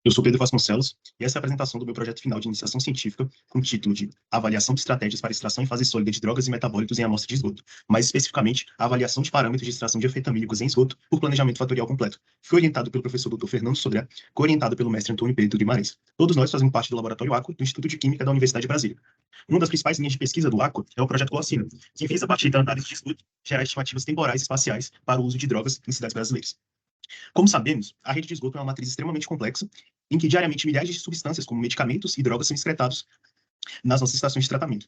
Eu sou Pedro Vasconcelos e essa é a apresentação do meu projeto final de iniciação científica com o título de Avaliação de estratégias para extração em fase sólida de drogas e metabólitos em amostra de esgoto, mais especificamente a avaliação de parâmetros de extração de anfetamínicos em esgoto por planejamento fatorial completo. Foi orientado pelo professor Dr. Fernando Sodré, co-orientado pelo mestre Antônio Pedro Guimarães. Todos nós fazemos parte do Laboratório Aqua do Instituto de Química da Universidade de Brasília. Uma das principais linhas de pesquisa do Aqua é o projeto Glossina, que visa, a partir da análise de esgoto, gerar estimativas temporais e espaciais para o uso de drogas em cidades brasileiras. Como sabemos, a rede de esgoto é uma matriz extremamente complexa, em que diariamente milhares de substâncias, como medicamentos e drogas, são excretados nas nossas estações de tratamento.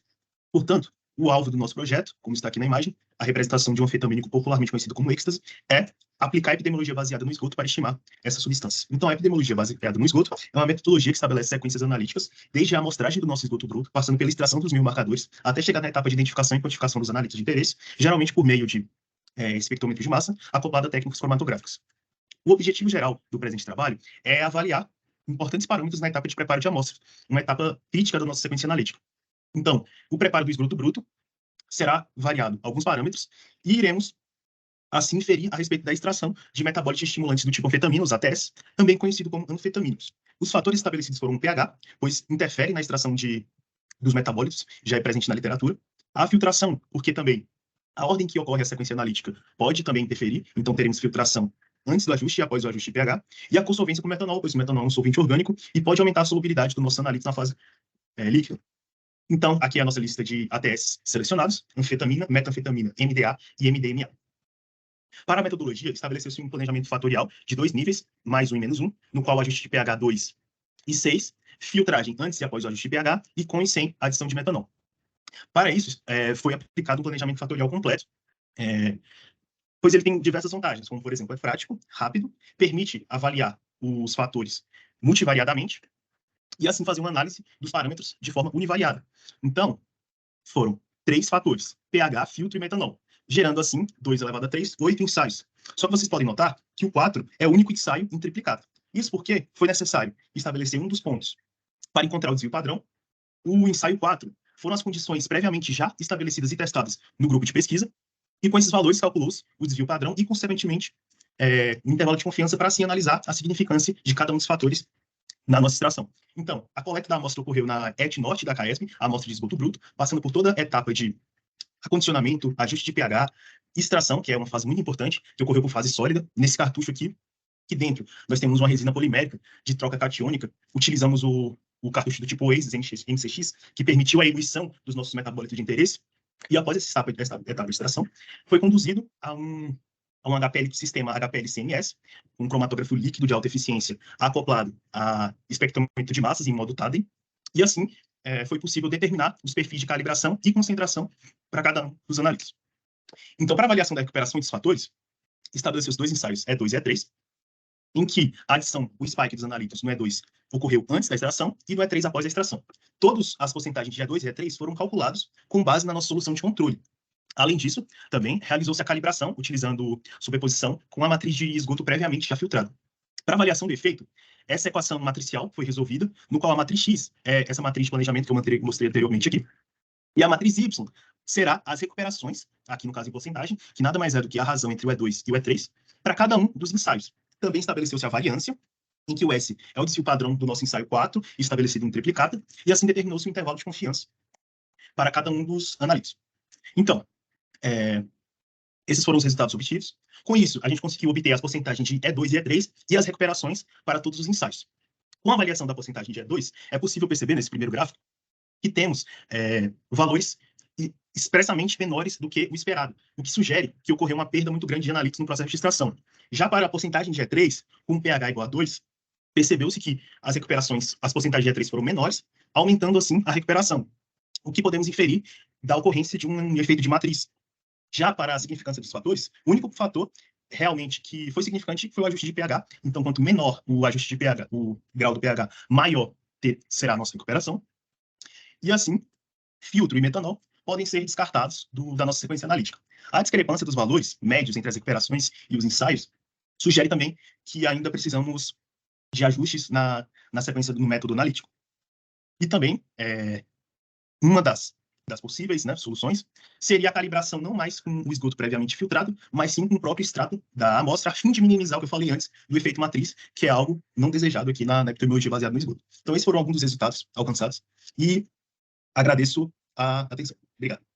Portanto, o alvo do nosso projeto, como está aqui na imagem, a representação de um anfetamínico popularmente conhecido como êxtase, é aplicar a epidemiologia baseada no esgoto para estimar essa substância. Então, a epidemiologia baseada no esgoto é uma metodologia que estabelece sequências analíticas, desde a amostragem do nosso esgoto bruto, passando pela extração dos mil marcadores, até chegar na etapa de identificação e quantificação dos analitos de interesse, geralmente por meio de espectrômetro de massa, acoplado a técnicas cromatográficas. O objetivo geral do presente trabalho é avaliar importantes parâmetros na etapa de preparo de amostra, uma etapa crítica da nossa sequência analítica. Então, o preparo do esgoto bruto será variado alguns parâmetros e iremos, assim, inferir a respeito da extração de metabólitos estimulantes do tipo anfetamina, os ATS, também conhecido como anfetamínicos. Os fatores estabelecidos foram o pH, pois interfere na extração dos metabólitos, já é presente na literatura. A filtração, porque também a ordem que ocorre a sequência analítica pode também interferir, então teremos filtração antes do ajuste e após o ajuste de pH, e a dissolvência com metanol, pois o metanol é um solvente orgânico e pode aumentar a solubilidade do nosso analito na fase líquida. Então, aqui é a nossa lista de ATS selecionados: anfetamina, metanfetamina, MDA e MDMA. Para a metodologia, estabeleceu-se um planejamento fatorial de 2 níveis, mais 1 e menos 1, no qual o ajuste de pH 2 e 6, filtragem antes e após o ajuste de pH, e com e sem adição de metanol. Para isso, foi aplicado um planejamento fatorial completo, pois ele tem diversas vantagens, como, por exemplo, é prático, rápido, permite avaliar os fatores multivariadamente e, assim, fazer uma análise dos parâmetros de forma univariada. Então, foram 3 fatores, pH, filtro e metanol, gerando, assim, 2 elevado a 3, 8 ensaios. Só que vocês podem notar que o 4 é o único ensaio em triplicado. Isso porque foi necessário estabelecer um dos pontos para encontrar o desvio padrão. O ensaio 4 foram as condições previamente já estabelecidas e testadas no grupo de pesquisa, e com esses valores calculou-se o desvio padrão e, consequentemente, um intervalo de confiança para, assim, analisar a significância de cada um dos fatores na nossa extração. Então, a coleta da amostra ocorreu na ET Norte da CAESP, a amostra de esgoto bruto, passando por toda a etapa de acondicionamento, ajuste de pH, extração, que é uma fase muito importante, que ocorreu por fase sólida. Nesse cartucho aqui dentro, nós temos uma resina polimérica de troca catiônica. Utilizamos o cartucho do tipo ACES MCX, que permitiu a eluição dos nossos metabólitos de interesse. E após essa etapa de extração, foi conduzido a um sistema HPLC-MS, um cromatógrafo líquido de alta eficiência acoplado a espectrômetro de massas em modo Tandem. E assim, foi possível determinar os perfis de calibração e concentração para cada um dos analitos. Então, para avaliação da recuperação desses fatores, estabeleceu os 2 ensaios E2 e E3, em que a adição, o spike dos analitos no E2 ocorreu antes da extração e no E3 após a extração. Todas as porcentagens de E2 e E3 foram calculados com base na nossa solução de controle. Além disso, também realizou-se a calibração, utilizando superposição com a matriz de esgoto previamente já filtrada. Para avaliação do efeito, essa equação matricial foi resolvida, no qual a matriz X é essa matriz de planejamento que eu mostrei anteriormente aqui, e a matriz Y será as recuperações, aqui no caso em porcentagem, que nada mais é do que a razão entre o E2 e o E3, para cada um dos ensaios. Também estabeleceu-se a variância, em que o S é o desvio padrão do nosso ensaio 4, estabelecido em triplicata, e assim determinou-se o intervalo de confiança para cada um dos analitos. Então, esses foram os resultados obtidos. Com isso, a gente conseguiu obter as porcentagens de E2 e E3 e as recuperações para todos os ensaios. Com a avaliação da porcentagem de E2, é possível perceber nesse primeiro gráfico que temos valores expressamente menores do que o esperado, o que sugere que ocorreu uma perda muito grande de analitos no processo de extração. Já para a porcentagem de E3, com pH igual a 2, percebeu-se que as recuperações, as porcentagens de E3 foram menores, aumentando assim a recuperação, o que podemos inferir da ocorrência de um efeito de matriz. Já para a significância dos fatores, o único fator realmente que foi significante foi o ajuste de pH. Então, quanto menor o ajuste de pH, o grau do pH, maior será a nossa recuperação. E assim, filtro e metanol podem ser descartados da nossa sequência analítica. A discrepância dos valores médios entre as recuperações e os ensaios sugere também que ainda precisamos de ajustes na sequência do método analítico. E também, uma das das possíveis, né, soluções, seria a calibração não mais com o esgoto previamente filtrado, mas sim com o próprio extrato da amostra, a fim de minimizar o que eu falei antes do efeito matriz, que é algo não desejado aqui na epidemiologia baseada no esgoto. Então, esses foram alguns dos resultados alcançados e agradeço a atenção. Obrigado.